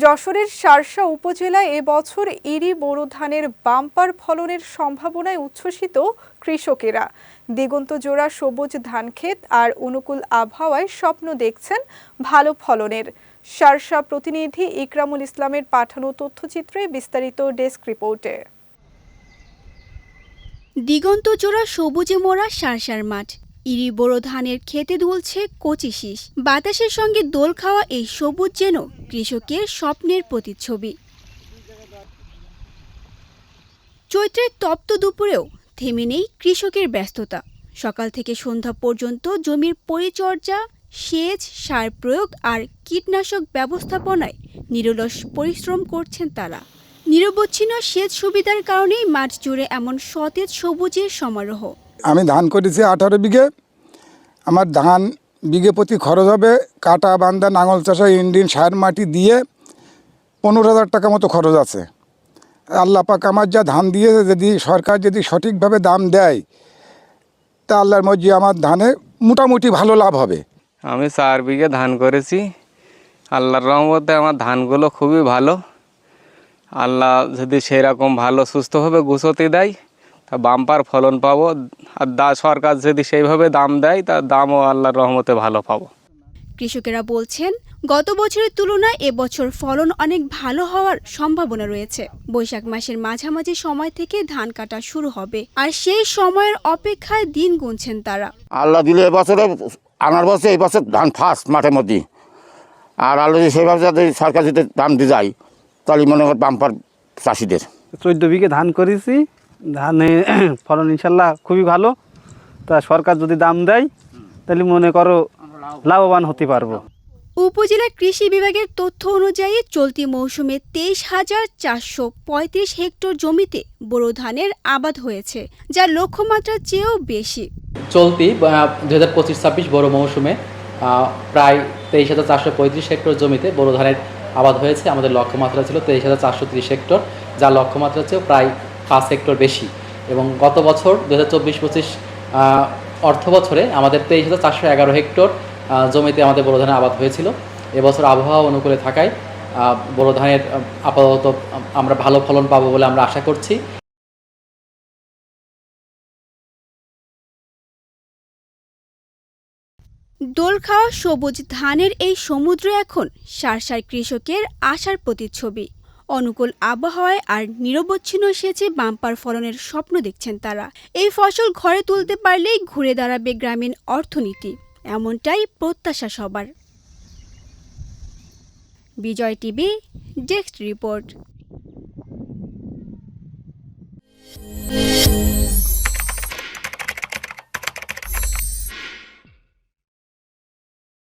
যশোরের শার্শা উপজেলায় এবছর ইরি বোরো ধানের বাম্পার ফলনের সম্ভাবনায় উচ্ছ্বসিত কৃষকেরা। দিগন্তজোড়া সবুজ ধানক্ষেত আর অনুকূল আবহাওয়ায় স্বপ্ন দেখছেন ভালো ফলনের। শার্শা প্রতিনিধি ইকরামুল ইসলামের পাঠানো তথ্যচিত্রে বিস্তারিত ডেস্ক রিপোর্টে। দিগন্তজোড়া সবুজে মোড়া শার্শার মাঠ, ইরি বোরো ধানের খেতে দুলছে কচি শীষ। বাতাসের সঙ্গে দোল খাওয়া এই সবুজ যেন কৃষকের স্বপ্নের প্রতিচ্ছবি। চৈত্রের তপ্ত দুপুরেও থেমে নেই কৃষকের ব্যস্ততা। সকাল থেকে সন্ধ্যা পর্যন্ত জমির পরিচর্যা, সেচ, সার প্রয়োগ আর কীটনাশক ব্যবস্থাপনায় নিরলস পরিশ্রম করছেন তারা। নিরবচ্ছিন্ন সেচ সুবিধার কারণেই মাঠ জুড়ে এমন সতেজ সবুজের সমারোহ। আমি ধান করেছি 18 বিঘে। আমার ধান বিঘে প্রতি খরচ হবে কাটা বান্দা নাঙল চাষা ইঞ্জিন সার মাটি দিয়ে 15,000 টাকা মতো খরচ আছে। আল্লাহ পাক আমার যা ধান দিয়েছে, যদি সরকার যদি সঠিকভাবে দাম দেয় তা আল্লাহর মর্জি আমার ধানে মোটামুটি ভালো লাভ হবে। আমি 4 বিঘে ধান করেছি। আল্লাহর রহমতে আমার ধানগুলো খুবই ভালো। আল্লাহ যদি সেরকম ভালো সুস্থভাবে গুছোতে দেয় তা বাম্পার ফলন পাবো। আর সরকার যদি সেইভাবে দাম দেয় তা দামও আল্লাহর রহমতে ভালো পাবো। কৃষকেরা বলছেন, গত বছরের তুলনায় এবছর ফলন অনেক ভালো হওয়ার সম্ভাবনা রয়েছে। বৈশাখ মাসের মাঝামাঝি সময় থেকে ধান কাটা শুরু হবে, আর সেই সময়ের অপেক্ষায় দিন গুনছেন তারা। আল্লাহ দিলে এবছরে আনার বছর এই বছর ধান ফার্স্ট মাঠের মধ্যে। আর আল্লাহ যদি সেইভাবে যদি সরকার যদি দাম দিয়ে যায় তাহলে মনে কর বাম্পার চাষিদের। 14 বিঘে ধান করেছি, ধানে ফলন ইনশাল্লাহ খুবই ভালো। তা সরকার যদি দাম দেয় তাহলে মনে করো লাভবান হতে পারবো। উপজেলা কৃষি বিভাগের তথ্য অনুযায়ী চলতি মৌসুমে 23,435 হেক্টর জমিতে বোরো ধানের আবাদ হয়েছে, যা লক্ষ্যমাত্রার চেয়েও বেশি। চলতি 2025-26 বোরো মৌসুমে প্রায় 23,435 হেক্টর জমিতে বোরো ধানের আবাদ হয়েছে। আমাদের লক্ষ্যমাত্রা ছিল 23,430 হেক্টর, যা লক্ষ্যমাত্রার চেয়েও প্রায় 5 হেক্টর বেশি। এবং গত বছর 2024-25 অর্থ বছরে আমাদের 23,411 হেক্টর জমিতে আমাদের বোরো ধানের আবাদ হয়েছিল। এবছর আবহাওয়া অনুকূলে থাকায় বোরো ধানের আপাতত আমরা ভালো ফলন পাবো বলে আমরা আশা করছি। দোল খাওয়া সবুজ ধানের এই সমুদ্র এখন শার্শার কৃষকের আশার প্রতিচ্ছবি। অনুকূল আবহাওয়ায় আর নিরবচ্ছিন্ন সেচে বাম্পার ফলনের স্বপ্ন দেখছেন তারা। এই ফসল ঘরে তুলতে পারলেই ঘুরে দাঁড়াবে গ্রামীণ অর্থনীতি, এমনটাই প্রত্যাশা সবার। বিজয় টিভি ডেস্ক রিপোর্ট।